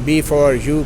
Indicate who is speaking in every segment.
Speaker 1: B4U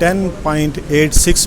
Speaker 2: 10.86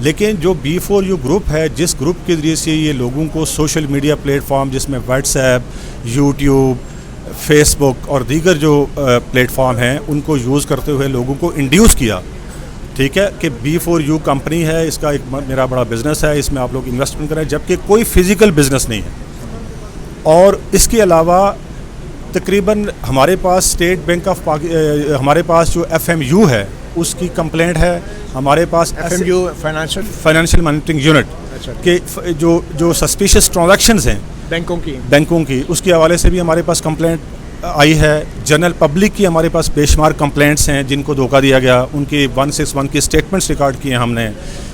Speaker 2: لیکن جو B4U group ہے, جس گروپ کے ذریعے سے یہ لوگوں کو سوشل میڈیا پلیٹ فارم جس میں واٹس ایپ, یوٹیوب, فیس بک اور دیگر جو پلیٹ فارم ہیں ان کو یوز کرتے ہوئے لوگوں کو انڈیوس کیا, ٹھیک ہے, کہ B4U کمپنی ہے, اس کا ایک میرا بڑا بزنس ہے, اس میں آپ لوگ انویسٹمنٹ کریں, جبکہ کوئی فزیکل بزنس نہیں ہے. اور اس کے علاوہ تقریباً ہمارے پاس اسٹیٹ بینک آف ہمارے پاس جو FMU ہے اس کی کمپلینٹ ہے, ہمارے پاس
Speaker 1: FMU
Speaker 2: فائنینشیل مانیٹرنگ یونٹ کہ جو سسپیشس ٹرانزیکشنز ہیں بینکوں کی اس کے حوالے سے بھی ہمارے پاس کمپلینٹ آئی ہے. جنرل پبلک کی ہمارے پاس بے شمار کمپلینٹس ہیں جن کو دھوکہ دیا گیا, ان کی 161 کی اسٹیٹمنٹس ریکارڈ کیے ہیں ہم نے.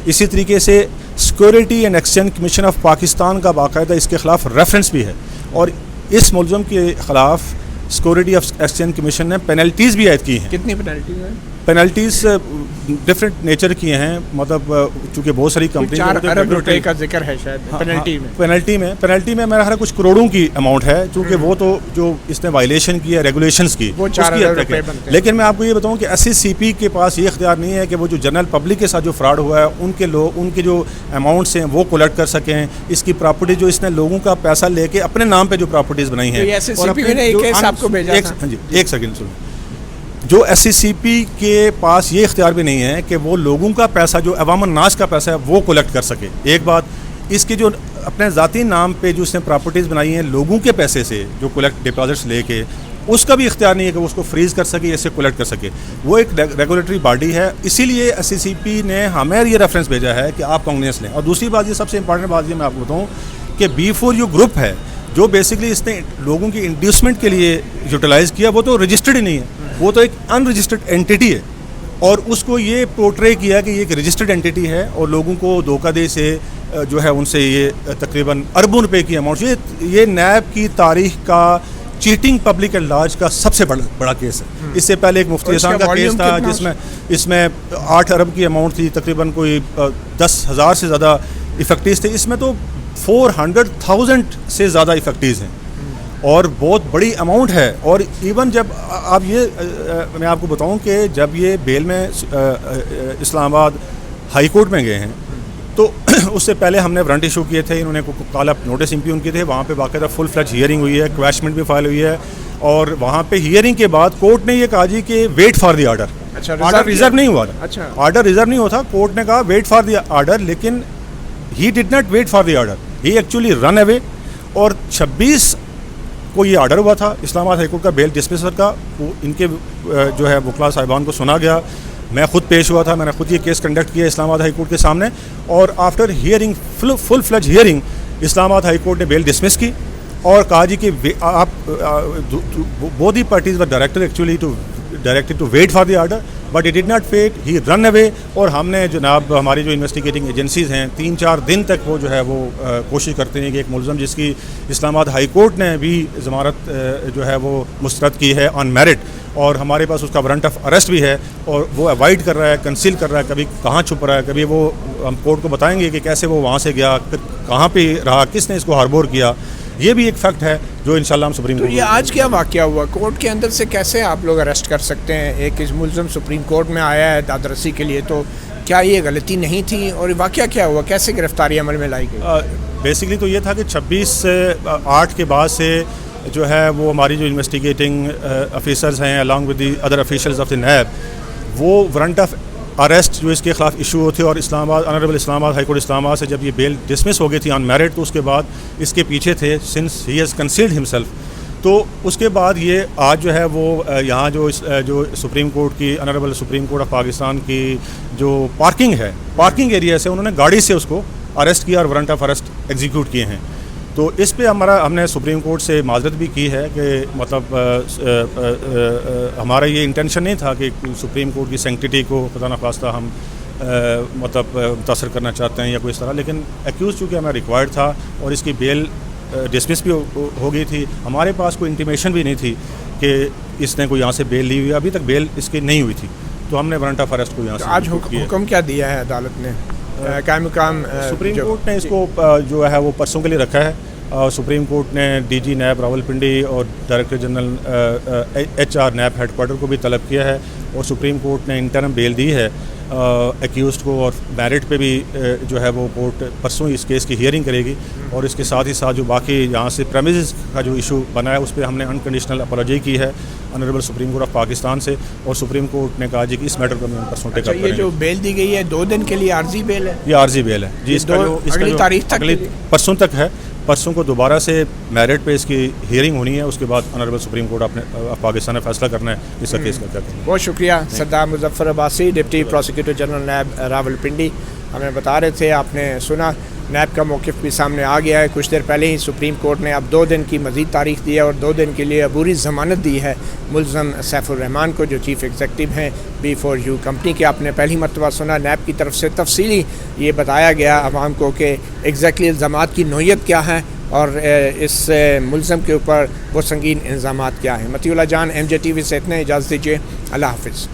Speaker 2: اسی طریقے سے security and exchange commission of Pakistan کا باقاعدہ اس کے خلاف ریفرنس بھی ہے, اور اس ملزم کے خلاف سیکورٹی آف ایکسچینج کمیشن نے پینلٹیز بھی عائد کی ہیں.
Speaker 1: کتنی پینلٹیز ہیں؟
Speaker 2: پینلٹیز ڈفرینٹ نیچر کی ہیں, مطلب چونکہ بہت ساری کمپنی
Speaker 1: 4 ارب روپے کا ذکر ہے شاید پینلٹی میں میرا خیال کچھ کروڑوں کی اماؤنٹ ہے, چونکہ وہ تو جو اس نے وائلیشن کی ہے ریگولیشنز کی وہ 4 ارب روپے بنتے ہیں.
Speaker 2: لیکن میں آپ کو یہ بتاؤں کہ SCCP کے پاس یہ اختیار نہیں ہے کہ وہ جو جنرل پبلک کے ساتھ جو فراڈ ہوا ہے ان کے جو اماؤنٹس ہیں وہ کلیکٹ کر سکیں. اس کی پراپرٹی جو اس نے لوگوں کا پیسہ لے کے اپنے نام پہ جو پراپرٹیز بنائی ہیں, ایک سیکنڈ سنو, جو SCCP کے پاس یہ اختیار بھی نہیں ہے کہ وہ لوگوں کا پیسہ جو عوام الناس کا پیسہ ہے وہ کلیکٹ کر سکے. ایک بات, اس کے جو اپنے ذاتی نام پہ جو اس نے پراپرٹیز بنائی ہیں لوگوں کے پیسے سے جو کلیکٹ ڈپازٹس لے کے, اس کا بھی اختیار نہیں ہے کہ وہ اس کو فریز کر سکے یا اسے کلیکٹ کر سکے. وہ ایک ریگولیٹری باڈی ہے, اسی لیے SCCP نے ہمیں یہ ریفرنس بھیجا ہے کہ آپ کانگنیس لیں. اور دوسری بات, یہ سب سے امپورٹنٹ بات یہ میں آپ کو بتاؤں کہ B4U گروپ ہے جو بیسکلی اس نے لوگوں کی انڈیوسمنٹ کے لیے یوٹیلائز کیا, وہ تو رجسٹرڈ ہی نہیں ہے, وہ تو ایک ان رجسٹرڈ اینٹی ہے, اور اس کو یہ پورٹرے کیا کہ یہ ایک رجسٹرڈ اینٹی ہے, اور لوگوں کو دھوکہ دے سے جو ہے ان سے یہ تقریباً اربوں روپے کی اماؤنٹ. یہ نیب کی تاریخ کا چیٹنگ پبلک اینڈ لارج کا سب سے بڑا کیس ہے. اس سے پہلے ایک مفتی احسان کا کیس تھا اس میں 8 ارب کی اماؤنٹ تھی, تقریباً کوئی 10,000 سے زیادہ افیکٹیز تھے. اس میں تو 400,000 سے زیادہ افیکٹیز ہیں, اور بہت بڑی اماؤنٹ ہے. اور ایون جب آپ میں آپ کو بتاؤں کہ جب یہ بیل میں اسلام آباد ہائی کورٹ میں گئے ہیں تو اس سے پہلے ہم نے وارنٹ ایشو کیے تھے, انہوں نے کال اپ نوٹس امپیون کیے تھے, وہاں پہ باقاعدہ فل فلیج ہیئرنگ ہوئی ہے, کویشمنٹ بھی فائل ہوئی ہے, اور وہاں پہ ہیئرنگ کے بعد کورٹ نے یہ کہا جی کہ wait for the order. Order reserve نہیں ہوا تھا, آرڈر ریزرو نہیں ہوتا, کورٹ نے کہا ویٹ فار دی آرڈر, لیکن he did not wait for the order, he actually run away. اور 26 کو یہ آرڈر ہوا تھا اسلام آباد ہائی کورٹ کا بیل ڈسمسر کا, وہ ان کے جو ہے وکلاء صاحبان کو سنا گیا. میں خود پیش ہوا تھا, میں نے خود یہ کیس کنڈکٹ کیا اسلام آباد ہائی کورٹ کے سامنے, اور آفٹر ہیئرنگ فل فلیج ہیئرنگ اسلام آباد ہائی کورٹ نے بیل ڈسمس کی اور کہا جی کہ آپ both the parties were directed to wait for the order, but it did not wait, he run away. اور ہم نے جناب ہماری جو انویسٹیگیٹنگ ایجنسیز ہیں 3-4 دن تک وہ جو ہے وہ کوشش کرتے ہیں کہ ایک ملزم جس کی اسلام آباد ہائی کورٹ نے بھی ضمانت جو ہے وہ مسترد کی ہے آن میرٹ, اور ہمارے پاس اس کا وارنٹ آف اریسٹ بھی ہے, اور وہ اوائڈ کر رہا ہے, کنسیل کر رہا ہے, کبھی کہاں چھپ رہا ہے, کبھی وہ ہم کورٹ کو بتائیں گے کہ کیسے وہ وہاں سے گیا, کہاں پہ رہا, کس نے اس کو ہاربور کیا. یہ بھی ایک فیکٹ ہے جو انشاءاللہ ہم سپریم کورٹ.
Speaker 1: یہ آج کیا واقعہ ہوا کورٹ کے اندر سے, کیسے آپ لوگ اریسٹ کر سکتے ہیں ایک ملزم سپریم کورٹ میں آیا ہے داد رسی کے لیے, تو کیا یہ غلطی نہیں تھی, اور واقعہ کیا ہوا, کیسے گرفتاری عمل میں لائی گئی؟
Speaker 2: بیسکلی تو یہ تھا کہ 26/8 کے بعد سے جو ہے وہ ہماری جو انویسٹیگیٹنگ آفیسرز ہیں along with the other officials of the NAB, وہ وارنٹ آف اریسٹ جو اس کے خلاف ایشو ہوتے, اور اسلام آباد آنریبل اسلام آباد ہائی کورٹ اسلام آباد سے جب یہ بیل ڈسمس ہو گئی تھی آن میرٹ, تو اس کے بعد اس کے پیچھے تھے since he has concealed himself. تو اس کے بعد یہ آج جو ہے وہ یہاں جو سپریم کورٹ کی honourable supreme court of Pakistan کی جو پارکنگ ایریا سے انہوں نے گاڑی سے اس کو اریسٹ کیا اور وارنٹ آف اریسٹ ایگزیکیوٹ کیے ہیں. تو اس پہ ہم نے سپریم کورٹ سے معذرت بھی کی ہے کہ مطلب ہمارا یہ انٹینشن نہیں تھا کہ سپریم کورٹ کی سینکٹیٹی کو خدا نخواستہ ہم مطلب متاثر کرنا چاہتے ہیں یا کوئی اس طرح, لیکن ایکیوز چونکہ ہمیں ریکوائرڈ تھا اور اس کی بیل ڈسمس بھی ہو گئی تھی, ہمارے پاس کوئی انٹیمیشن بھی نہیں تھی کہ اس نے کوئی یہاں سے بیل لی ہوئی, ابھی تک بیل اس کی نہیں ہوئی تھی, تو ہم نے وارنٹ آف اریسٹ کو یہاں سے.
Speaker 1: آج حکم کیا دیا ہے عدالت نے؟ قائم مقام
Speaker 2: سپریم کورٹ نے اس کو جو ہے وہ پرسوں کے لیے رکھا ہے. سپریم کورٹ نے DG نیب راولپنڈی اور director general HR NAB head quarter کو بھی طلب کیا ہے, اور سپریم کورٹ نے انٹرم بیل دی ہے ایکیوزڈ کو, اور میرٹ پہ بھی جو ہے وہ کورٹ پرسوں اس کیس کی ہیئرنگ کرے گی. اور اس کے ساتھ ہی ساتھ جو باقی یہاں سے پریمیسز کا جو ایشو بنا ہے اس پہ ہم نے انکنڈیشنل اپالوجی کی ہے honourable supreme court of Pakistan سے, اور سپریم کورٹ نے کہا جی کہ اس میٹر کو ہم پرسوں ٹیک اپ کریں گے.
Speaker 1: یہ جو بیل دی گئی ہے 2 دن کے لیے عارضی بیل ہے,
Speaker 2: یہ عارضی بیل ہے جی. اس کا جو
Speaker 1: اگلی تاریخ تک,
Speaker 2: اگلی پرسوں تک ہے. پرسوں کو دوبارہ سے میرٹ پہ اس کی ہیئرنگ ہونی ہے, اس کے بعد آنریبل سپریم کورٹ اپنے پاکستان نے فیصلہ کرنا ہے اس کا کیس کا کیا کرنا ہے.
Speaker 1: بہت شکریہ سردار Muzaffar Abbasi, deputy prosecutor general NAB Rawalpindi, ہمیں بتا رہے تھے. آپ نے سنا نیب کا موقف بھی سامنے آ گیا ہے. کچھ دیر پہلے ہی سپریم کورٹ نے اب 2 دن کی مزید تاریخ دی ہے اور 2 دن کے لیے عبوری ضمانت دی ہے ملزم سیف الرحمان کو, جو چیف ایگزیکٹو ہیں B4U کمپنی کے. آپ نے پہلی مرتبہ سنا نیب کی طرف سے تفصیلی یہ بتایا گیا عوام کو کہ ایگزیکٹلی الزامات کی نوعیت کیا ہے اور اس ملزم کے اوپر وہ سنگین الزامات کیا ہیں. مطیع اللہ جان, MJ TV سے اتنے, اجازت دیجیے, اللہ حافظ.